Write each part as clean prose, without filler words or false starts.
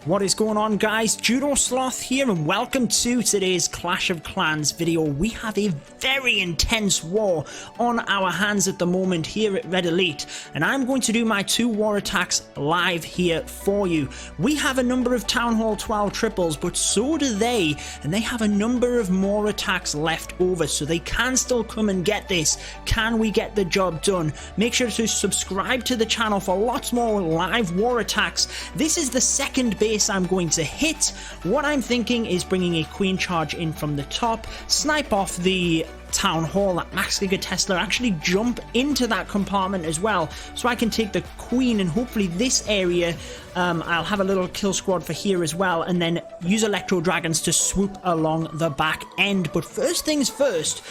What is going on, guys? Judo Sloth here, and welcome to today's Clash of Clans video. We have a very intense war on our hands at the moment here at Red Elite, and I'm going to do my 2 war attacks live here for you. We have a number of Town Hall 12 triples, but so do they, and they have a number of more attacks left over, so they can still come and get this. Can we get the job done? Make sure to subscribe to the channel for lots more live war attacks. This is the second base I'm going to hit. What I'm thinking is bringing a queen charge in from the top, snipe off the Town Hall, that Max Giga Tesla, actually jump into that compartment as well, so I can take the queen, and hopefully this area, I'll have a little kill squad for here as well, and then use Electro Dragons to swoop along the back end. But first things first,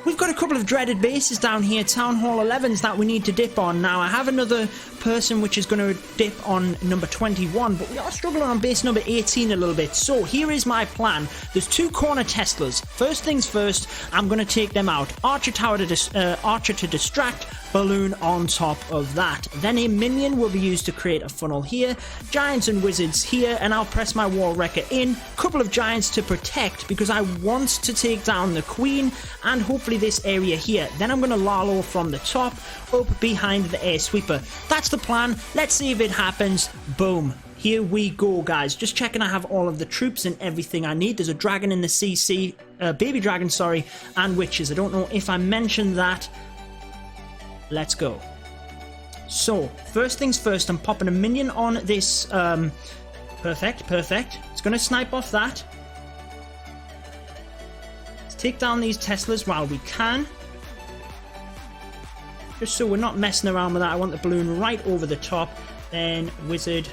we've got a couple of dreaded bases down here, Town Hall 11s, that we need to dip on. Now, I have another person which is going to dip on number 21, but we are struggling on base number 18 a little bit. So here is my plan. There's 2 corner Teslas. First things first, I'm going to take them out. Archer tower to Archer to distract, balloon on top of that. Then a minion will be used to create a funnel here, giants and wizards here, and I'll press my wall wrecker in. Couple of giants to protect because I want to take down the queen and hopefully this area here. Then I'm going to Lalo from the top up behind the air sweeper. That's the plan. Let's see if it happens. Boom. Here we go, guys. Just checking I have all of the troops and everything I need. There's a dragon in the CC, baby dragon, sorry, and witches. I don't know if I mentioned that. Let's go. So, first things first, I'm popping a minion on this. Perfect. It's going to snipe off that. Let's take down these Teslas while we can. Just so we're not messing around with that, I want the balloon right over the top. Then wizard.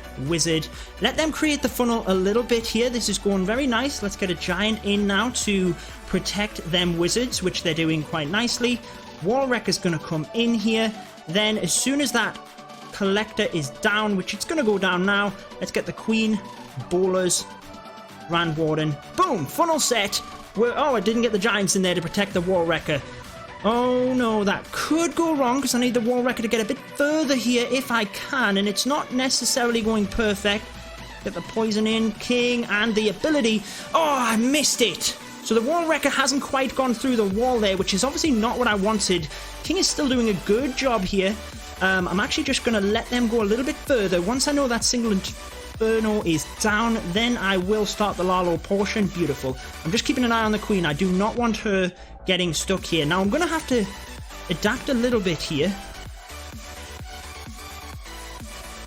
Let them create the funnel a little bit here. This is going very nice. Let's get a giant in now to protect them wizards, which they're doing quite nicely. Wall wrecker's going to come in here. Then as soon as that collector is down, which it's going to go down now, let's get the queen, bowlers, Grand Warden. Boom! Funnel set. Oh, I didn't get the giants in there to protect the wall wrecker. Oh no, that could go wrong because I need the wall wrecker to get a bit further here if I can, and it's not necessarily going perfect. Get the poison in, king, and the ability. Oh, I missed it. So the wall wrecker hasn't quite gone through the wall there, which is obviously not what I wanted. King is still doing a good job here. I'm actually just going to let them go a little bit further. Once I know that single inferno is down, then I will start the Lalo portion. Beautiful. I'm just keeping an eye on the queen. I do not want her getting stuck here. Now I'm going to have to adapt a little bit here.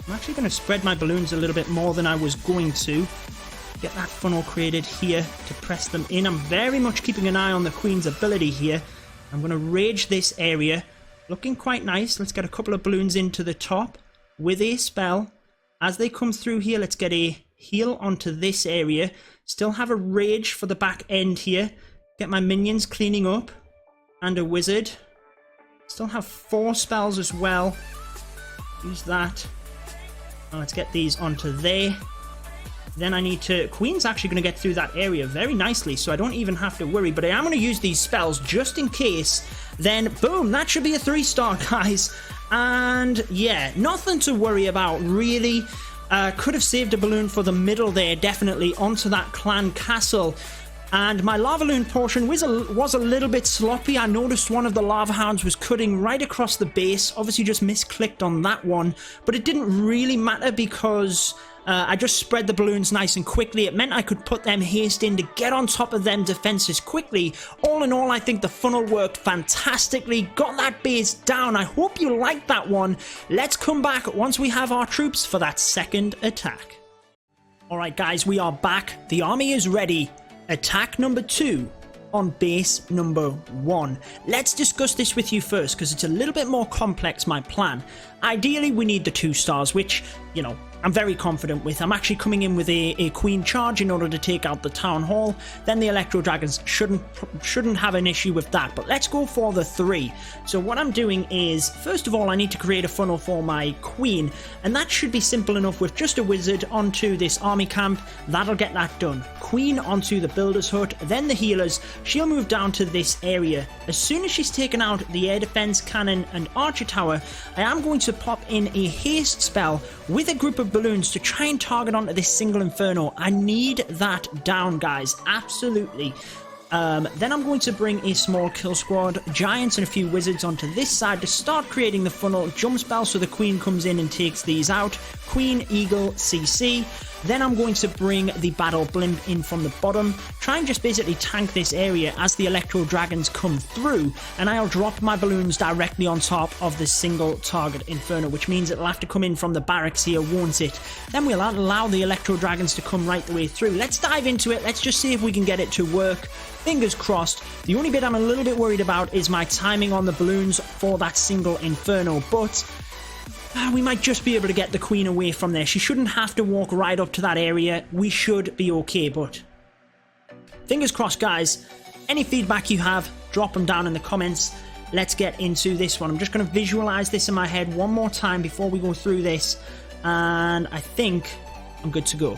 I'm actually going to spread my balloons a little bit more than I was going to. Get that funnel created here to press them in. I'm very much keeping an eye on the queen's ability here. I'm going to rage this area. Looking quite nice. Let's get a couple of balloons into the top with a spell. As they come through here, let's get a heal onto this area. Still have a rage for the back end here. Get my minions cleaning up. And a wizard. Still have 4 spells as well. Use that. Now let's get these onto there. Then I need to... Queen's actually going to get through that area very nicely, so I don't even have to worry. But I am going to use these spells just in case. Then, boom, that should be a 3-star, guys. And, yeah, nothing to worry about, really. Could have saved a balloon for the middle there, definitely, onto that clan castle. And my LavaLoon portion was a little bit sloppy. I noticed one of the lava hounds was cutting right across the base. Obviously just misclicked on that one. But it didn't really matter because I just spread the balloons nice and quickly. It meant I could put them haste in to get on top of them defenses quickly. All in all, I think the funnel worked fantastically. Got that base down. I hope you liked that one. Let's come back once we have our troops for that second attack. Alright guys, we are back. The army is ready. Attack number 2 on base number 1. Let's discuss this with you first because it's a little bit more complex, my plan. Ideally, we need the 2 stars, which, you know, I'm very confident with. I'm actually coming in with a queen charge in order to take out the Town Hall. Then the Electro Dragons shouldn't have an issue with that. But let's go for the 3. So what I'm doing is, first of all, I need to create a funnel for my queen. And that should be simple enough with just a wizard onto this army camp. That'll get that done. Queen onto the builder's hut, then the healers. She'll move down to this area. As soon as she's taken out the air defense cannon and archer tower, I am going to pop in a haste spell with a group of of balloons to try and target onto this single Inferno. I need that down, guys. Absolutely. Then I'm going to bring a small kill squad, giants and a few wizards onto this side to start creating the funnel. Jump spell so the queen comes in and takes these out. Queen, eagle, CC. Then I'm going to bring the battle blimp in from the bottom, try and just basically tank this area as the Electro Dragons come through, and I'll drop my balloons directly on top of the single target Inferno, which means it'll have to come in from the barracks here, won't it? Then we'll allow the Electro Dragons to come right the way through. Let's dive into it. Let's just see if we can get it to work. Fingers crossed. The only bit I'm a little bit worried about is my timing on the balloons for that single Inferno, but we might just be able to get the queen away from there. She shouldn't have to walk right up to that area. We should be okay, but fingers crossed, guys. Any feedback you have, drop them down in the comments. Let's get into this one. I'm just going to visualize this in my head one more time before we go through this, and I think I'm good to go.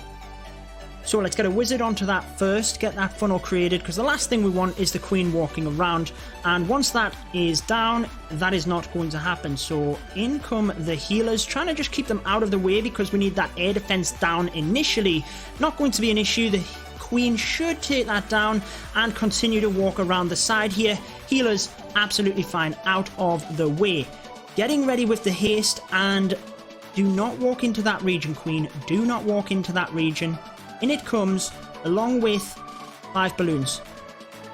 So let's get a wizard onto that first, get that funnel created, because the last thing we want is the queen walking around, and once that is down, that is not going to happen. So in come the healers, trying to just keep them out of the way because we need that air defense down initially. Not going to be an issue. The queen should take that down and continue to walk around the side here. Healers absolutely fine, out of the way. Getting ready with the haste, and do not walk into that region, queen. Do not walk into that region. In it comes, along with 5 balloons.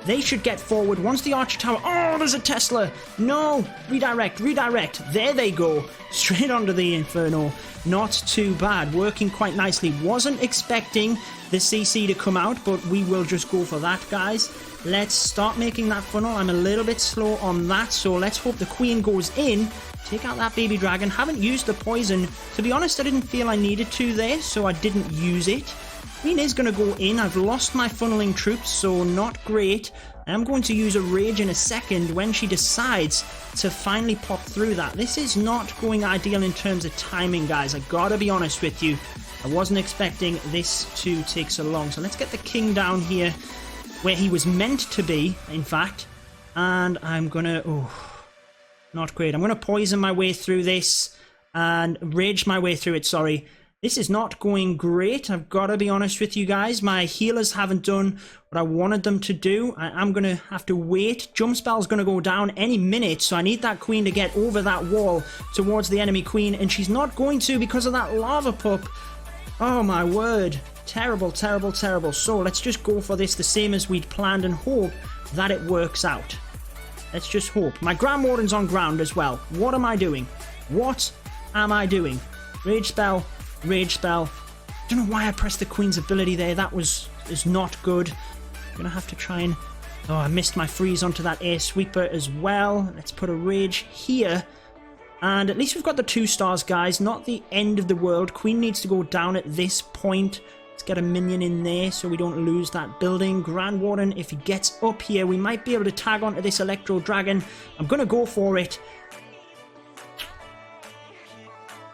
They should get forward once the archer tower... Oh, there's a Tesla! No! Redirect, redirect. There they go. Straight onto the Inferno. Not too bad. Working quite nicely. Wasn't expecting the CC to come out, but we will just go for that, guys. Let's start making that funnel. I'm a little bit slow on that, so let's hope the queen goes in. Take out that baby dragon. Haven't used the poison. To be honest, I didn't feel I needed to there, so I didn't use it. Queen is going to go in. I've lost my funneling troops, so not great. I'm going to use a rage in a second when she decides to finally pop through that. This is not going ideal in terms of timing, guys. I gotta be honest with you. I wasn't expecting this to take so long. So let's get the king down here where he was meant to be, in fact. And I'm gonna... Oh, not great. I'm gonna poison my way through this and rage my way through it, sorry. This is not going great. I've got to be honest with you guys. My healers haven't done what I wanted them to do. I'm going to have to wait. Jump spell's going to go down any minute, so I need that queen to get over that wall towards the enemy queen, and she's not going to because of that lava pup. Oh my word. Terrible, terrible, terrible. So let's just go for this the same as we'd planned and hope that it works out. Let's just hope. My Grand Warden's on ground as well. What am I doing? What am I doing? Rage spell. Rage spell. I don't know why I pressed the queen's ability there. That is not good. I'm gonna have to try and... Oh, I missed my freeze onto that air sweeper as well. Let's put a rage here. And at least we've got the 2 stars, guys. Not the end of the world. Queen needs to go down at this point. Let's get a minion in there so we don't lose that building. Grand Warden, if he gets up here, we might be able to tag onto this Electro Dragon. I'm gonna go for it.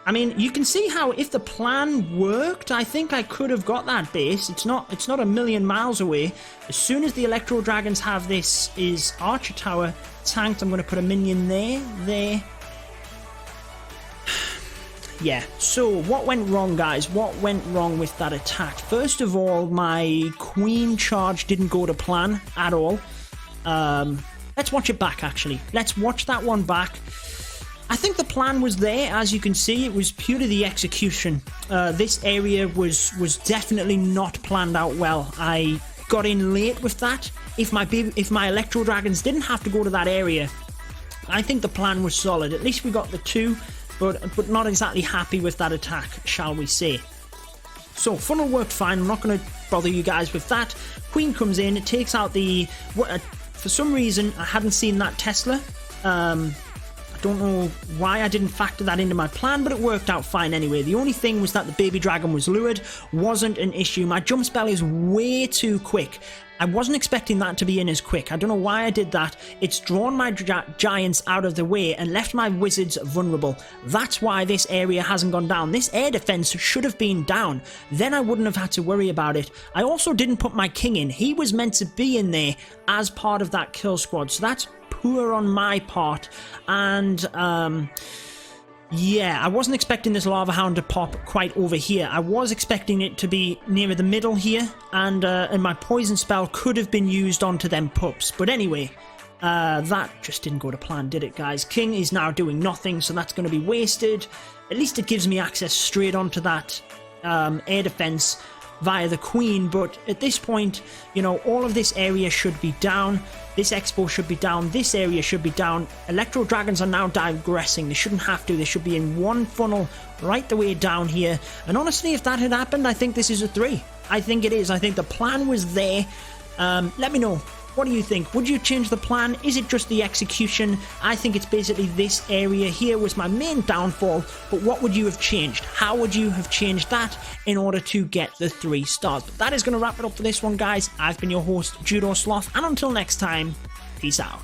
I mean, you can see how if the plan worked, I think I could have got that base. It's not a million miles away. As soon as the Electro Dragons have this is Archer Tower tanked, I'm going to put a minion there. Yeah, so what went wrong, guys? What went wrong with that attack? First of all, my queen charge didn't go to plan at all. Let's watch it back, actually. Let's watch that one back. I think the plan was there, as you can see. It was purely the execution. This area was definitely not planned out well. I got in late with that. If my Electro Dragons didn't have to go to that area, I think the plan was solid. At least we got the 2, but not exactly happy with that attack, shall we say. So funnel worked fine. I'm not going to bother you guys with that. Queen comes in. It takes out the... For some reason, I hadn't seen that Tesla. Don't know why I didn't factor that into my plan, but it worked out fine anyway. The only thing was that the baby dragon was lured. Wasn't an issue. My jump spell is way too quick. I wasn't expecting that to be in as quick. I don't know why I did that. It's drawn my giants out of the way and left my wizards vulnerable. That's why this area hasn't gone down. This air defense should have been down. Then I wouldn't have had to worry about it. I also didn't put my king in. He was meant to be in there as part of that kill squad. So that's poor on my part. And Yeah, I wasn't expecting this Lava Hound to pop quite over here. I was expecting it to be near the middle here, and my poison spell could have been used onto them pups. But anyway, that just didn't go to plan, did it, guys? King is now doing nothing, so that's going to be wasted. At least it gives me access straight onto that air defense via the queen, but at this point, you know, all of this area should be down. This expo should be down. This area should be down. Electro Dragons are now digressing. They shouldn't have to. They should be in one funnel right the way down here. And honestly, if that had happened, I think this is a 3. I think it is. I think the plan was there. Let me know. What do you think? Would you change the plan? Is it just the execution? I think it's basically this area here was my main downfall, but what would you have changed? How would you have changed that in order to get the 3 stars? But that is going to wrap it up for this one, guys. I've been your host, Judo Sloth, and until next time, peace out.